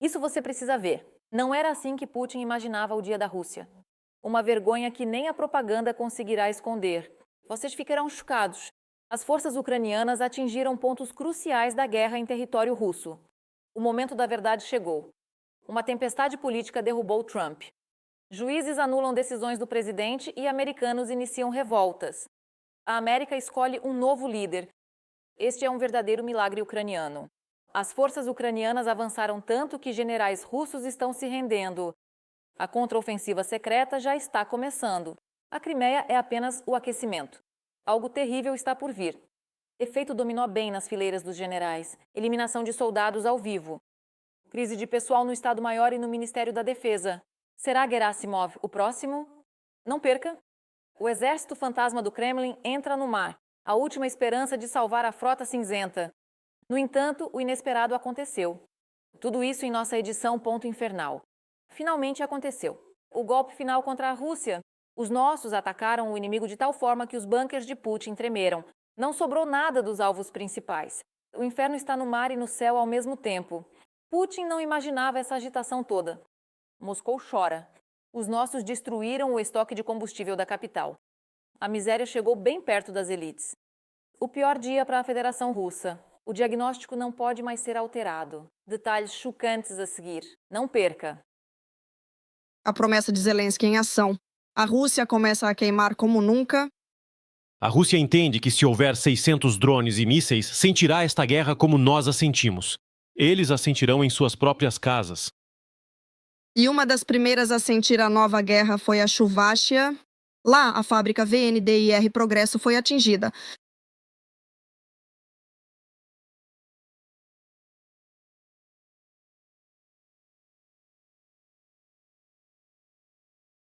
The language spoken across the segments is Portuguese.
Isso você precisa ver. Não era assim que Putin imaginava o dia da Rússia. Uma vergonha que nem a propaganda conseguirá esconder. Vocês ficarão chocados. As forças ucranianas atingiram pontos cruciais da guerra em território russo. O momento da verdade chegou. Uma tempestade política derrubou Trump. Juízes anulam decisões do presidente e americanos iniciam revoltas. A América escolhe um novo líder. Este é um verdadeiro milagre ucraniano. As forças ucranianas avançaram tanto que generais russos estão se rendendo. A contraofensiva secreta já está começando. A Crimeia é apenas o aquecimento. Algo terrível está por vir. Efeito dominó bem nas fileiras dos generais. Eliminação de soldados ao vivo. Crise de pessoal no Estado-Maior e no Ministério da Defesa. Será Gerasimov o próximo? Não perca! O exército fantasma do Kremlin entra no mar. A última esperança de salvar a frota cinzenta. No entanto, o inesperado aconteceu. Tudo isso em nossa edição Ponto Infernal. Finalmente aconteceu. O golpe final contra a Rússia. Os nossos atacaram o inimigo de tal forma que os bunkers de Putin tremeram. Não sobrou nada dos alvos principais. O inferno está no mar e no céu ao mesmo tempo. Putin não imaginava essa agitação toda. Moscou chora. Os nossos destruíram o estoque de combustível da capital. A miséria chegou bem perto das elites. O pior dia para a Federação Russa. O diagnóstico não pode mais ser alterado. Detalhes chocantes a seguir. Não perca! A promessa de Zelensky em ação. A Rússia começa a queimar como nunca. A Rússia entende que se houver 600 drones e mísseis, sentirá esta guerra como nós a sentimos. Eles a sentirão em suas próprias casas. E uma das primeiras a sentir a nova guerra foi a Chuvashia. Lá, a fábrica VNDIR Progresso foi atingida.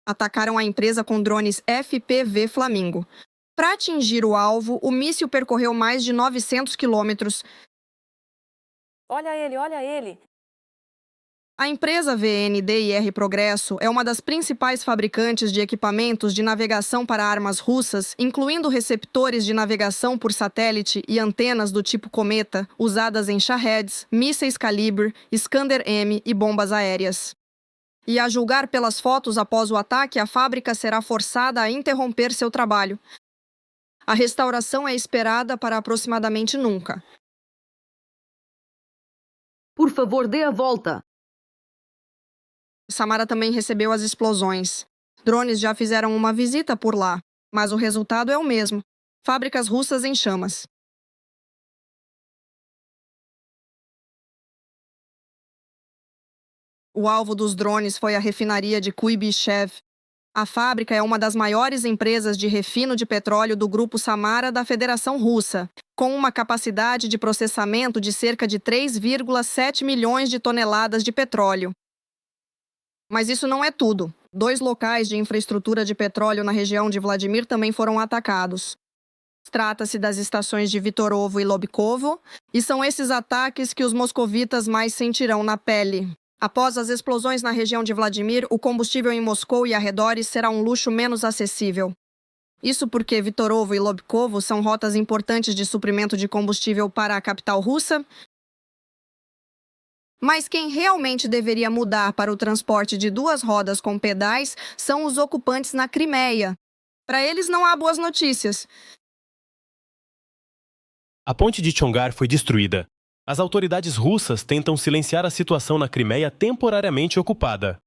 Atacaram a empresa com drones FPV Flamingo. Para atingir o alvo, o míssil percorreu mais de 900 quilômetros. Olha ele, olha ele! A empresa VNDIR Progresso é uma das principais fabricantes de equipamentos de navegação para armas russas, incluindo receptores de navegação por satélite e antenas do tipo Cometa, usadas em Shaheds, mísseis Calibre, Iskander-M e bombas aéreas. E a julgar pelas fotos após o ataque, a fábrica será forçada a interromper seu trabalho. A restauração é esperada para aproximadamente nunca. Por favor, dê a volta. Samara também recebeu as explosões. Drones já fizeram uma visita por lá, mas o resultado é o mesmo. Fábricas russas em chamas. O alvo dos drones foi a refinaria de Kuibychev. A fábrica é uma das maiores empresas de refino de petróleo do Grupo Samara da Federação Russa, com uma capacidade de processamento de cerca de 3,7 milhões de toneladas de petróleo. Mas isso não é tudo. 2 locais de infraestrutura de petróleo na região de Vladimir também foram atacados. Trata-se das estações de Vitorovo e Lobkovo, e são esses ataques que os moscovitas mais sentirão na pele. Após as explosões na região de Vladimir, o combustível em Moscou e arredores será um luxo menos acessível. Isso porque Vitorovo e Lobkovo são rotas importantes de suprimento de combustível para a capital russa. Mas quem realmente deveria mudar para o transporte de 2 rodas com pedais são os ocupantes na Crimeia. Para eles não há boas notícias. A ponte de Chongar foi destruída. As autoridades russas tentam silenciar a situação na Crimeia temporariamente ocupada.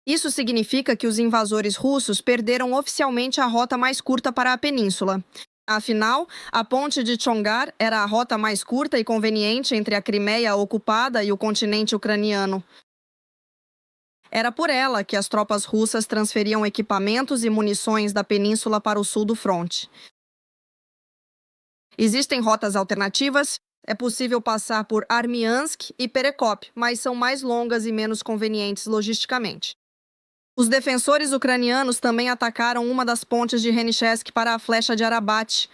Isso significa que os invasores russos perderam oficialmente a rota mais curta para a península. Afinal, a ponte de Chongar era a rota mais curta e conveniente entre a Crimeia ocupada e o continente ucraniano. Era por ela que as tropas russas transferiam equipamentos e munições da península para o sul do fronte. Existem rotas alternativas. É possível passar por Armiansk e Perekop, mas são mais longas e menos convenientes logisticamente. Os defensores ucranianos também atacaram uma das pontes de Henichesk para a flecha de Arabat.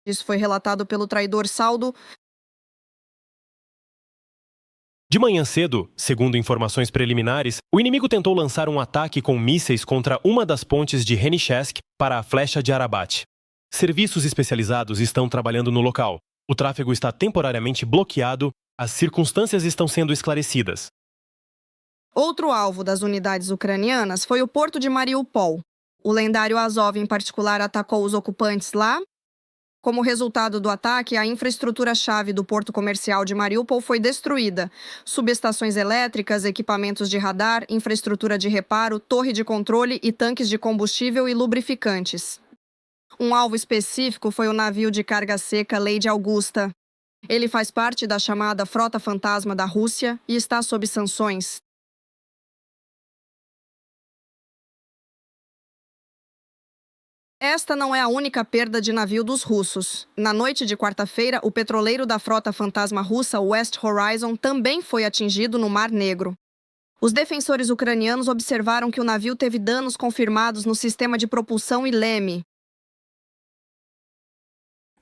Isso foi relatado pelo traidor Saldo. De manhã cedo, segundo informações preliminares, o inimigo tentou lançar um ataque com mísseis contra uma das pontes de Henichesk para a flecha de Arabat. Serviços especializados estão trabalhando no local. O tráfego está temporariamente bloqueado As circunstâncias estão sendo esclarecidas. Outro alvo das unidades ucranianas foi o porto de Mariupol. O lendário Azov, em particular, atacou os ocupantes lá. Como resultado do ataque, a infraestrutura-chave do porto comercial de Mariupol foi destruída. Subestações elétricas, equipamentos de radar, infraestrutura de reparo, torre de controle e tanques de combustível e lubrificantes. Um alvo específico foi o navio de carga seca Lady Augusta. Ele faz parte da chamada Frota Fantasma da Rússia e está sob sanções. Esta não é a única perda de navio dos russos. Na noite de quarta-feira, o petroleiro da frota fantasma russa West Horizon também foi atingido no Mar Negro. Os defensores ucranianos observaram que o navio teve danos confirmados no sistema de propulsão e leme.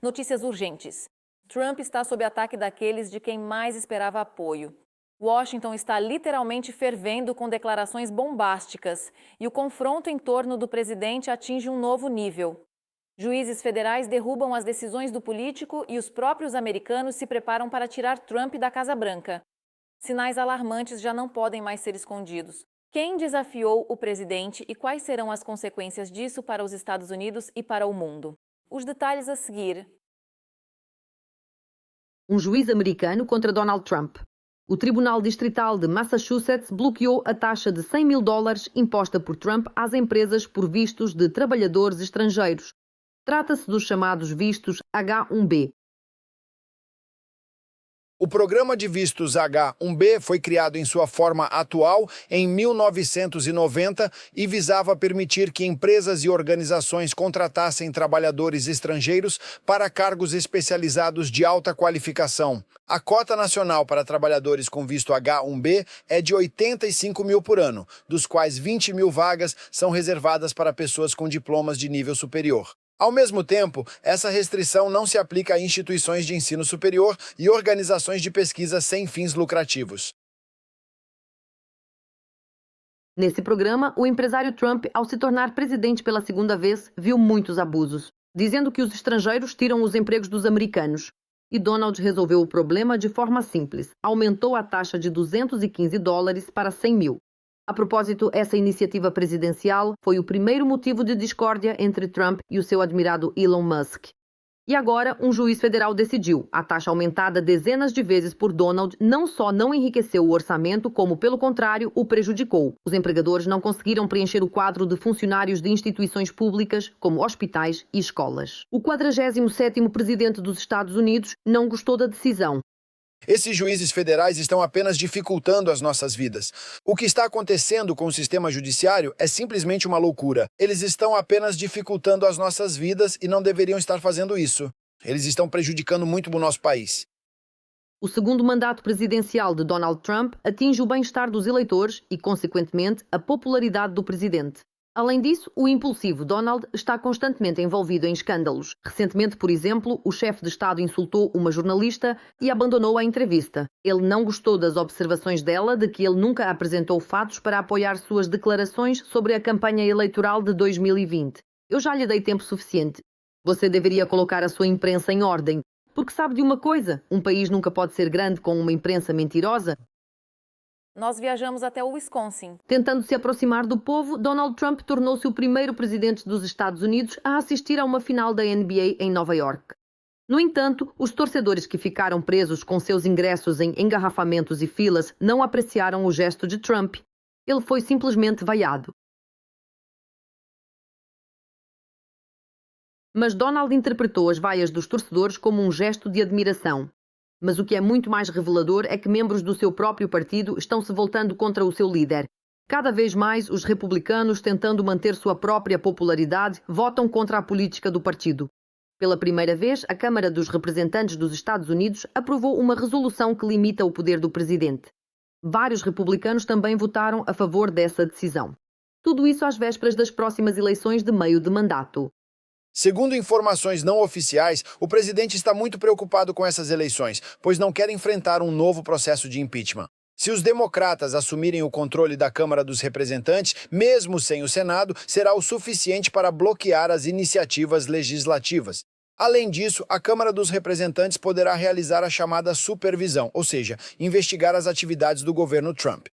Notícias urgentes. Trump está sob ataque daqueles de quem mais esperava apoio. Washington está literalmente fervendo com declarações bombásticas e o confronto em torno do presidente atinge um novo nível. Juízes federais derrubam as decisões do político e os próprios americanos se preparam para tirar Trump da Casa Branca. Sinais alarmantes já não podem mais ser escondidos. Quem desafiou o presidente e quais serão as consequências disso para os Estados Unidos e para o mundo? Os detalhes a seguir. Um juiz americano contra Donald Trump. O Tribunal Distrital de Massachusetts bloqueou a taxa de $100 mil imposta por Trump às empresas por vistos de trabalhadores estrangeiros. Trata-se dos chamados vistos H-1B. O programa de vistos H-1B foi criado em sua forma atual em 1990 e visava permitir que empresas e organizações contratassem trabalhadores estrangeiros para cargos especializados de alta qualificação. A cota nacional para trabalhadores com visto H-1B é de 85 mil por ano, dos quais 20 mil vagas são reservadas para pessoas com diplomas de nível superior. Ao mesmo tempo, essa restrição não se aplica a instituições de ensino superior e organizações de pesquisa sem fins lucrativos. Nesse programa, o empresário Trump, ao se tornar presidente pela segunda vez, viu muitos abusos, dizendo que os estrangeiros tiram os empregos dos americanos. E Donald resolveu o problema de forma simples. Aumentou a taxa de $215 para 100 mil. A propósito, essa iniciativa presidencial foi o primeiro motivo de discórdia entre Trump e o seu admirado Elon Musk. E agora, um juiz federal decidiu. A taxa aumentada dezenas de vezes por Donald não só não enriqueceu o orçamento, como, pelo contrário, o prejudicou. Os empregadores não conseguiram preencher o quadro de funcionários de instituições públicas, como hospitais e escolas. O 47º presidente dos Estados Unidos não gostou da decisão. Esses juízes federais estão apenas dificultando as nossas vidas. O que está acontecendo com o sistema judiciário é simplesmente uma loucura. Eles estão apenas dificultando as nossas vidas e não deveriam estar fazendo isso. Eles estão prejudicando muito o nosso país. O segundo mandato presidencial de Donald Trump atinge o bem-estar dos eleitores e, consequentemente, a popularidade do presidente. Além disso, o impulsivo Donald está constantemente envolvido em escândalos. Recentemente, por exemplo, o chefe de Estado insultou uma jornalista e abandonou a entrevista. Ele não gostou das observações dela de que ele nunca apresentou fatos para apoiar suas declarações sobre a campanha eleitoral de 2020. Eu já lhe dei tempo suficiente. Você deveria colocar a sua imprensa em ordem. Porque sabe de uma coisa? Um país nunca pode ser grande com uma imprensa mentirosa. Nós viajamos até o Wisconsin. Tentando se aproximar do povo, Donald Trump tornou-se o primeiro presidente dos Estados Unidos a assistir a uma final da NBA em Nova York. No entanto, os torcedores que ficaram presos com seus ingressos em engarrafamentos e filas não apreciaram o gesto de Trump. Ele foi simplesmente vaiado. Mas Donald interpretou as vaias dos torcedores como um gesto de admiração. Mas o que é muito mais revelador é que membros do seu próprio partido estão se voltando contra o seu líder. Cada vez mais, os republicanos, tentando manter sua própria popularidade, votam contra a política do partido. Pela primeira vez, a Câmara dos Representantes dos Estados Unidos aprovou uma resolução que limita o poder do presidente. Vários republicanos também votaram a favor dessa decisão. Tudo isso às vésperas das próximas eleições de meio de mandato. Segundo informações não oficiais, o presidente está muito preocupado com essas eleições, pois não quer enfrentar um novo processo de impeachment. Se os democratas assumirem o controle da Câmara dos Representantes, mesmo sem o Senado, será o suficiente para bloquear as iniciativas legislativas. Além disso, a Câmara dos Representantes poderá realizar a chamada supervisão, ou seja, investigar as atividades do governo Trump.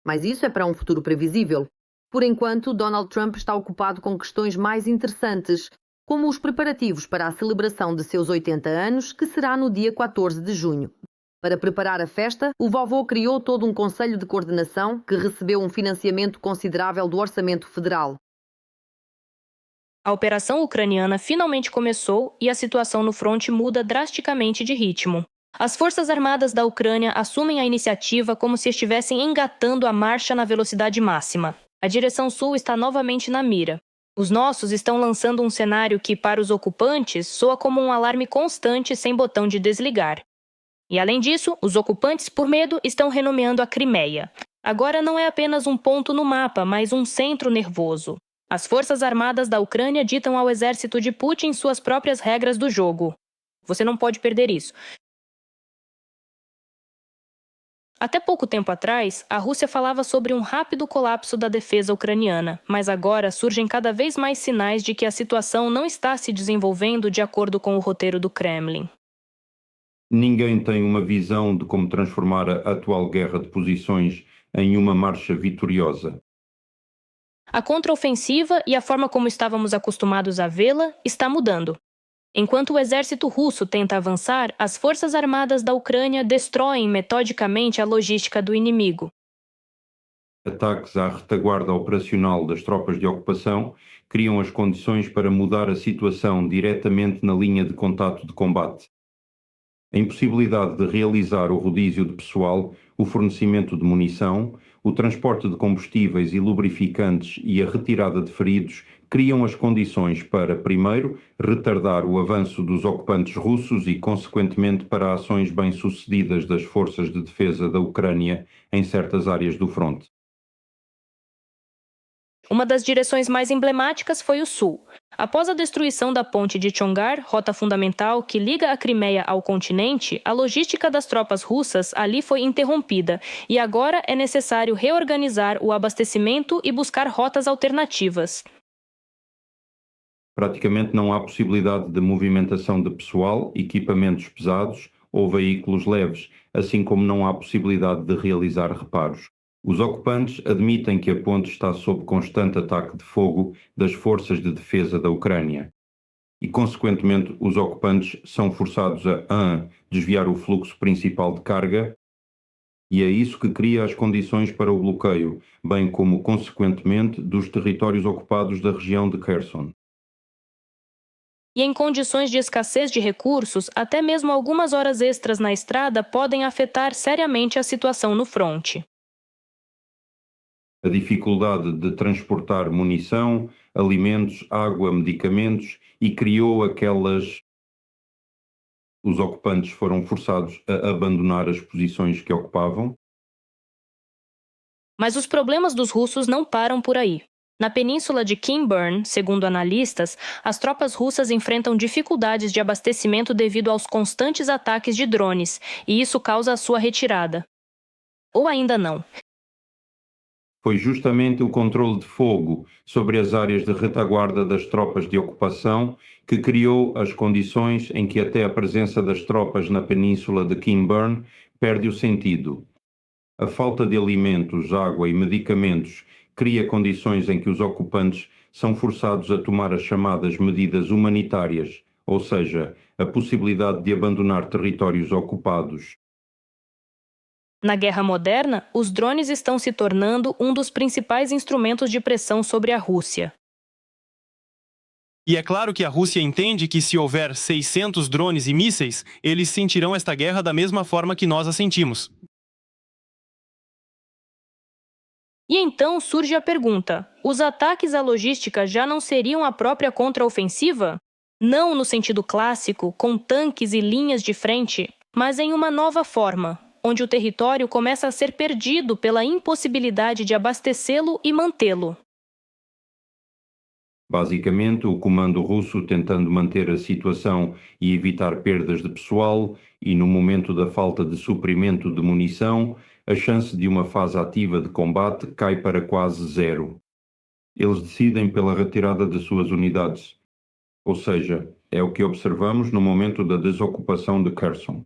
Mas isso é para um futuro previsível. Por enquanto, Donald Trump está ocupado com questões mais interessantes, como os preparativos para a celebração de seus 80 anos, que será no dia 14 de junho. Para preparar a festa, o vovô criou todo um conselho de coordenação que recebeu um financiamento considerável do orçamento federal. A operação ucraniana finalmente começou e a situação no fronte muda drasticamente de ritmo. As Forças Armadas da Ucrânia assumem a iniciativa como se estivessem engatando a marcha na velocidade máxima. A direção sul está novamente na mira. Os nossos estão lançando um cenário que, para os ocupantes, soa como um alarme constante sem botão de desligar. E, além disso, os ocupantes, por medo, estão renomeando a Crimeia. Agora não é apenas um ponto no mapa, mas um centro nervoso. As Forças Armadas da Ucrânia ditam ao exército de Putin suas próprias regras do jogo. Você não pode perder isso. Até pouco tempo atrás, a Rússia falava sobre um rápido colapso da defesa ucraniana, mas agora surgem cada vez mais sinais de que a situação não está se desenvolvendo de acordo com o roteiro do Kremlin. Ninguém tem uma visão de como transformar a atual guerra de posições em uma marcha vitoriosa. A contraofensiva e a forma como estávamos acostumados a vê-la está mudando. Enquanto o exército russo tenta avançar, as forças armadas da Ucrânia destroem metodicamente a logística do inimigo. Ataques à retaguarda operacional das tropas de ocupação criam as condições para mudar a situação diretamente na linha de contato de combate. A impossibilidade de realizar o rodízio de pessoal, o fornecimento de munição, o transporte de combustíveis e lubrificantes e a retirada de feridos criam as condições para, primeiro, retardar o avanço dos ocupantes russos e, consequentemente, para ações bem-sucedidas das forças de defesa da Ucrânia em certas áreas do fronte. Uma das direções mais emblemáticas foi o sul. Após a destruição da ponte de Chongar, rota fundamental que liga a Crimeia ao continente, a logística das tropas russas ali foi interrompida e agora é necessário reorganizar o abastecimento e buscar rotas alternativas. Praticamente não há possibilidade de movimentação de pessoal, equipamentos pesados ou veículos leves, assim como não há possibilidade de realizar reparos. Os ocupantes admitem que a ponte está sob constante ataque de fogo das forças de defesa da Ucrânia. E, consequentemente, os ocupantes são forçados a desviar o fluxo principal de carga, e é isso que cria as condições para o bloqueio, bem como, consequentemente, dos territórios ocupados da região de Kherson. E em condições de escassez de recursos, até mesmo algumas horas extras na estrada podem afetar seriamente a situação no fronte. A dificuldade de transportar munição, alimentos, água, medicamentos e criou Os ocupantes foram forçados a abandonar as posições que ocupavam. Mas os problemas dos russos não param por aí. Na península de Kinburn, segundo analistas, as tropas russas enfrentam dificuldades de abastecimento devido aos constantes ataques de drones, e isso causa a sua retirada. Ou ainda não. Foi justamente o controle de fogo sobre as áreas de retaguarda das tropas de ocupação que criou as condições em que até a presença das tropas na península de Kinburn perde o sentido. A falta de alimentos, água e medicamentos cria condições em que os ocupantes são forçados a tomar as chamadas medidas humanitárias, ou seja, a possibilidade de abandonar territórios ocupados. Na guerra moderna, os drones estão se tornando um dos principais instrumentos de pressão sobre a Rússia. E é claro que a Rússia entende que se houver 600 drones e mísseis, eles sentirão esta guerra da mesma forma que nós a sentimos. E então surge a pergunta: os ataques à logística já não seriam a própria contraofensiva? Não no sentido clássico, com tanques e linhas de frente, mas em uma nova forma, onde o território começa a ser perdido pela impossibilidade de abastecê-lo e mantê-lo. Basicamente, o comando russo tentando manter a situação e evitar perdas de pessoal, e no momento da falta de suprimento de munição, a chance de uma fase ativa de combate cai para quase zero. Eles decidem pela retirada de suas unidades. Ou seja, É o que observamos no momento da desocupação de Kherson.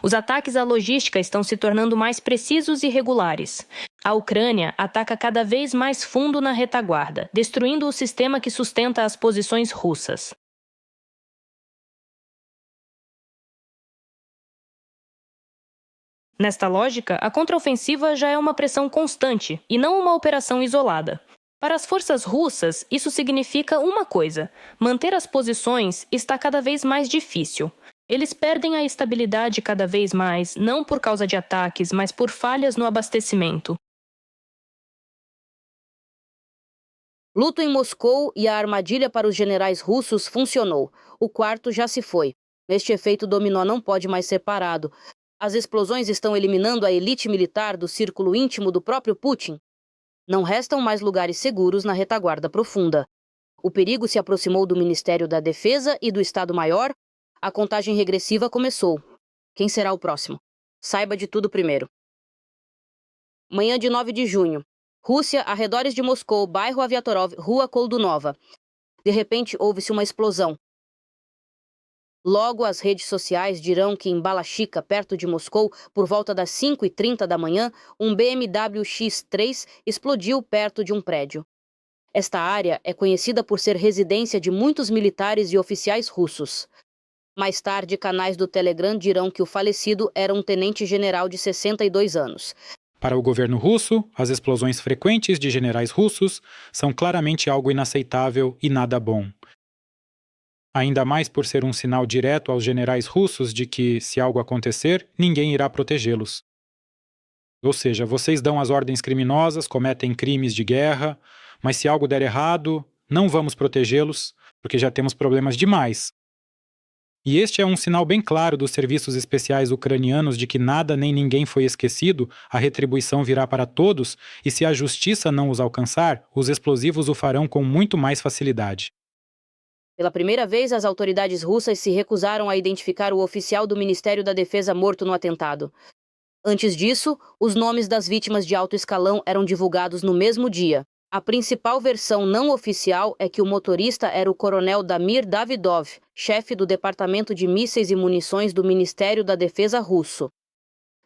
Os ataques à logística estão se tornando mais precisos e regulares. A Ucrânia ataca cada vez mais fundo na retaguarda, destruindo o sistema que sustenta as posições russas. Nesta lógica, a contraofensiva já é uma pressão constante e não uma operação isolada. Para as forças russas, isso significa uma coisa: manter as posições está cada vez mais difícil. Eles perdem a estabilidade cada vez mais, não por causa de ataques, mas por falhas no abastecimento. Luto em Moscou e a armadilha para os generais russos funcionou. O quarto já se foi. Este efeito dominó não pode mais ser parado. As explosões estão eliminando a elite militar do círculo íntimo do próprio Putin. Não restam mais lugares seguros na retaguarda profunda. O perigo se aproximou do Ministério da Defesa e do Estado-Maior. A contagem regressiva começou. Quem será o próximo? Saiba de tudo primeiro. Manhã de 9 de junho. Rússia, arredores de Moscou, bairro Aviatorov, rua Koldunova. De repente, houve-se uma explosão. Logo, as redes sociais dirão que em Balashikha, perto de Moscou, por volta das 5h30 da manhã, um BMW X3 explodiu perto de um prédio. Esta área é conhecida por ser residência de muitos militares e oficiais russos. Mais tarde, canais do Telegram dirão que o falecido era um tenente-general de 62 anos. Para o governo russo, as explosões frequentes de generais russos são claramente algo inaceitável e nada bom. Ainda mais por ser um sinal direto aos generais russos de que, se algo acontecer, ninguém irá protegê-los. Ou seja, vocês dão as ordens criminosas, cometem crimes de guerra, mas se algo der errado, não vamos protegê-los, porque já temos problemas demais. E este é um sinal bem claro dos serviços especiais ucranianos de que nada nem ninguém foi esquecido, a retribuição virá para todos, e se a justiça não os alcançar, os explosivos o farão com muito mais facilidade. Pela primeira vez, as autoridades russas se recusaram a identificar o oficial do Ministério da Defesa morto no atentado. Antes disso, os nomes das vítimas de alto escalão eram divulgados no mesmo dia. A principal versão não oficial é que o motorista era o coronel Damir Davidov, chefe do Departamento de Mísseis e Munições do Ministério da Defesa russo.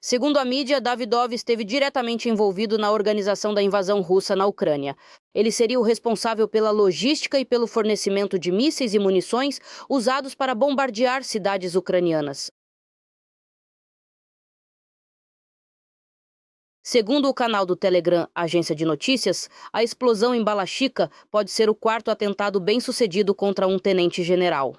Segundo a mídia, Davidov esteve diretamente envolvido na organização da invasão russa na Ucrânia. Ele seria o responsável pela logística e pelo fornecimento de mísseis e munições usados para bombardear cidades ucranianas. Segundo o canal do Telegram Agência de Notícias, a explosão em Balashikha pode ser o quarto atentado bem-sucedido contra um tenente-general.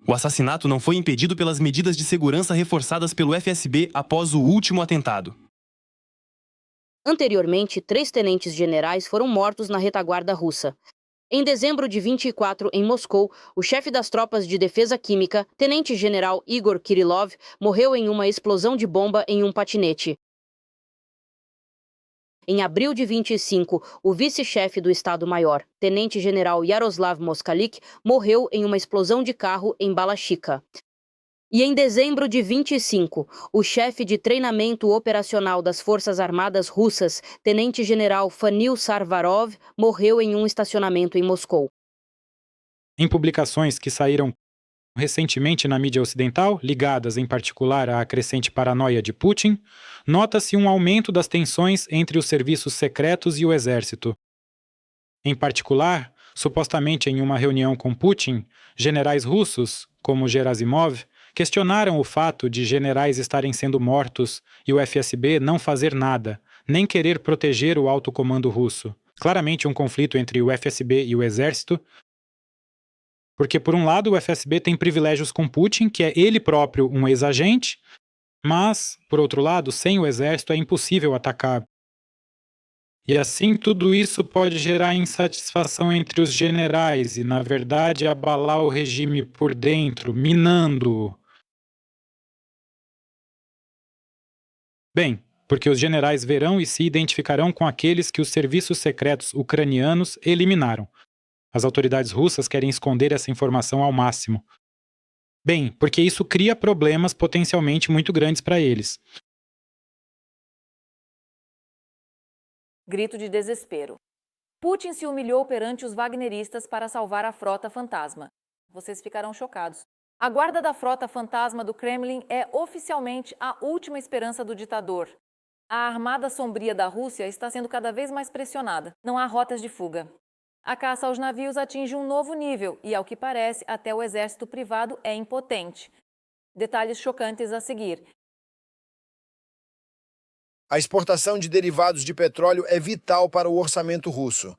O assassinato não foi impedido pelas medidas de segurança reforçadas pelo FSB após o último atentado. Anteriormente, 3 tenentes-generais foram mortos na retaguarda russa. Em dezembro de 24, em Moscou, o chefe das tropas de defesa química, tenente-general Igor Kirillov, morreu em uma explosão de bomba em um patinete. Em abril de 25, o vice-chefe do Estado-Maior, tenente-general Yaroslav Moskalik, morreu em uma explosão de carro em Balashikha. E em dezembro de 25, o chefe de treinamento operacional das Forças Armadas Russas, tenente-general Fanil Sarvarov, morreu em um estacionamento em Moscou. Em publicações que saíram recentemente na mídia ocidental, ligadas em particular à crescente paranoia de Putin, nota-se um aumento das tensões entre os serviços secretos e o exército. Em particular, supostamente em uma reunião com Putin, generais russos, como Gerasimov, questionaram o fato de generais estarem sendo mortos e o FSB não fazer nada, nem querer proteger o alto comando russo. Claramente um conflito entre o FSB e o exército, porque, por um lado, o FSB tem privilégios com Putin, que é ele próprio um ex-agente, mas, por outro lado, sem o exército é impossível atacar. E assim, tudo isso pode gerar insatisfação entre os generais e, na verdade, abalar o regime por dentro, minando-o. Bem, porque os generais verão e se identificarão com aqueles que os serviços secretos ucranianos eliminaram. As autoridades russas querem esconder essa informação ao máximo. Bem, porque isso cria problemas potencialmente muito grandes para eles. Grito de desespero. Putin se humilhou perante os wagneristas para salvar a frota fantasma. Vocês ficarão chocados. A guarda da frota fantasma do Kremlin é oficialmente a última esperança do ditador. A armada sombria da Rússia está sendo cada vez mais pressionada. Não há rotas de fuga. A caça aos navios atinge um novo nível e, ao que parece, até o exército privado é impotente. Detalhes chocantes a seguir. A exportação de derivados de petróleo é vital para o orçamento russo.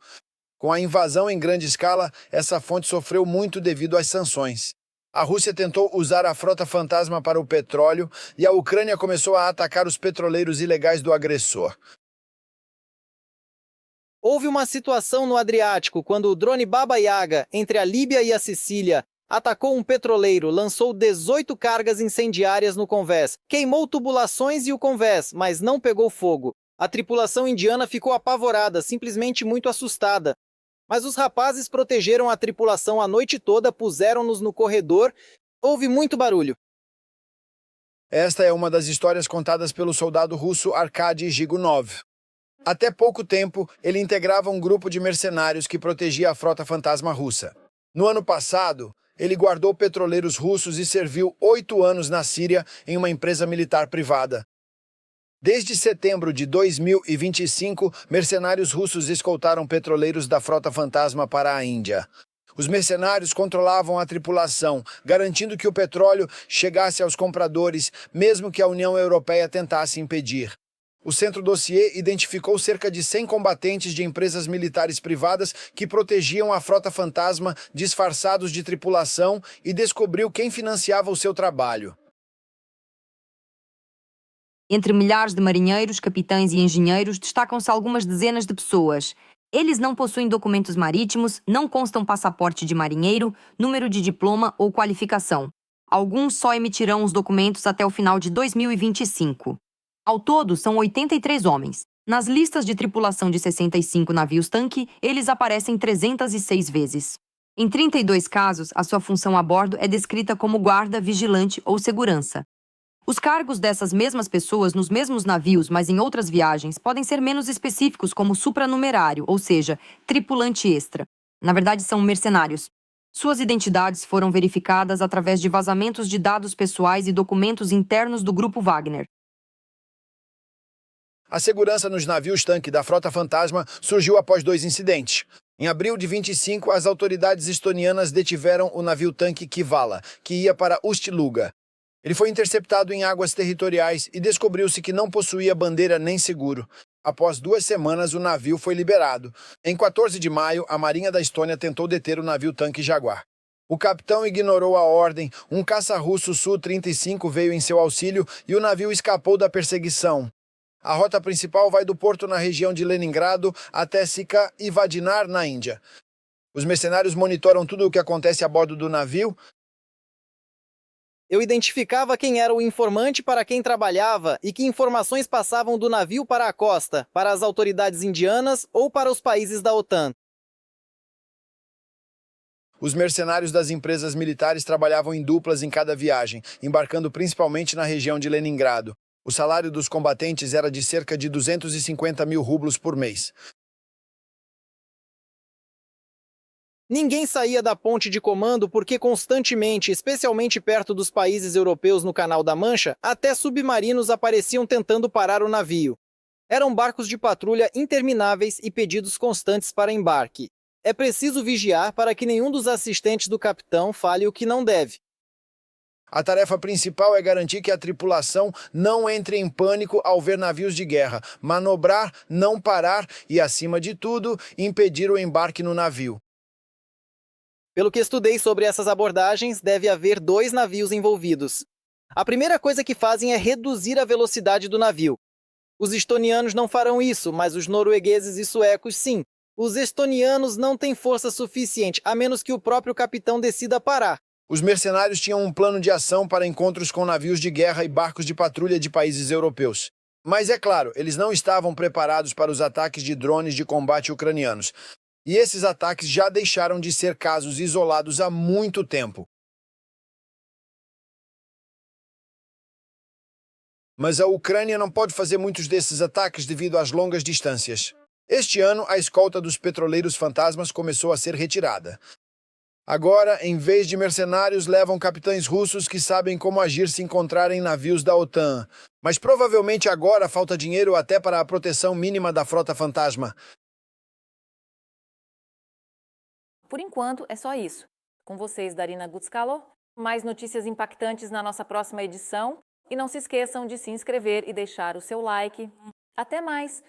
Com a invasão em grande escala, essa fonte sofreu muito devido às sanções. A Rússia tentou usar a frota fantasma para o petróleo e a Ucrânia começou a atacar os petroleiros ilegais do agressor. Houve uma situação no Adriático quando o drone Baba Yaga, entre a Líbia e a Sicília, atacou um petroleiro, lançou 18 cargas incendiárias no convés, queimou tubulações e o convés, mas não pegou fogo. A tripulação indiana ficou apavorada, simplesmente muito assustada. Mas os rapazes protegeram a tripulação a noite toda, puseram-nos no corredor. Houve muito barulho. Esta é uma das histórias contadas pelo soldado russo Arkady Zhigunov. Até pouco tempo, ele integrava um grupo de mercenários que protegia a frota fantasma russa. No ano passado, ele guardou petroleiros russos e serviu 8 anos na Síria em uma empresa militar privada. Desde setembro de 2025, mercenários russos escoltaram petroleiros da frota fantasma para a Índia. Os mercenários controlavam a tripulação, garantindo que o petróleo chegasse aos compradores, mesmo que a União Europeia tentasse impedir. O Centro Dossier identificou cerca de 100 combatentes de empresas militares privadas que protegiam a frota fantasma disfarçados de tripulação e descobriu quem financiava o seu trabalho. Entre milhares de marinheiros, capitães e engenheiros, destacam-se algumas dezenas de pessoas. Eles não possuem documentos marítimos, não constam passaporte de marinheiro, número de diploma ou qualificação. Alguns só emitirão os documentos até o final de 2025. Ao todo, são 83 homens. Nas listas de tripulação de 65 navios-tanque, eles aparecem 306 vezes. Em 32 casos, a sua função a bordo é descrita como guarda, vigilante ou segurança. Os cargos dessas mesmas pessoas nos mesmos navios, mas em outras viagens, podem ser menos específicos, como supranumerário, ou seja, tripulante extra. Na verdade, são mercenários. Suas identidades foram verificadas através de vazamentos de dados pessoais e documentos internos do Grupo Wagner. A segurança nos navios-tanque da frota fantasma surgiu após 2 incidentes. Em abril de 25, as autoridades estonianas detiveram o navio-tanque Kivala, que ia para Ust-Luga. Ele foi interceptado em águas territoriais e descobriu-se que não possuía bandeira nem seguro. Após 2 semanas, o navio foi liberado. Em 14 de maio, a Marinha da Estônia tentou deter o navio-tanque Jaguar. O capitão ignorou a ordem, um caça russo Su-35 veio em seu auxílio e o navio escapou da perseguição. A rota principal vai do porto na região de Leningrado até Sikha e Vadinar, na Índia. Os mercenários monitoram tudo o que acontece a bordo do navio. Eu identificava quem era o informante para quem trabalhava e que informações passavam do navio para a costa, para as autoridades indianas ou para os países da OTAN. Os mercenários das empresas militares trabalhavam em duplas em cada viagem, embarcando principalmente na região de Leningrado. O salário dos combatentes era de cerca de 250 mil rublos por mês. Ninguém saía da ponte de comando porque constantemente, especialmente perto dos países europeus no Canal da Mancha, até submarinos apareciam tentando parar o navio. Eram barcos de patrulha intermináveis e pedidos constantes para embarque. É preciso vigiar para que nenhum dos assistentes do capitão fale o que não deve. A tarefa principal é garantir que a tripulação não entre em pânico ao ver navios de guerra, manobrar, não parar e, acima de tudo, impedir o embarque no navio. Pelo que estudei sobre essas abordagens, deve haver 2 navios envolvidos. A primeira coisa que fazem é reduzir a velocidade do navio. Os estonianos não farão isso, mas os noruegueses e suecos sim. Os estonianos não têm força suficiente, a menos que o próprio capitão decida parar. Os mercenários tinham um plano de ação para encontros com navios de guerra e barcos de patrulha de países europeus. Mas é claro, eles não estavam preparados para os ataques de drones de combate ucranianos. E esses ataques já deixaram de ser casos isolados há muito tempo. Mas a Ucrânia não pode fazer muitos desses ataques devido às longas distâncias. Este ano, a escolta dos petroleiros fantasmas começou a ser retirada. Agora, em vez de mercenários, levam capitães russos que sabem como agir se encontrarem navios da OTAN. Mas provavelmente agora falta dinheiro até para a proteção mínima da frota fantasma. Por enquanto, é só isso. Com vocês, Darina Gutskalo. Mais notícias impactantes na nossa próxima edição. E não se esqueçam de se inscrever e deixar o seu like. Até mais!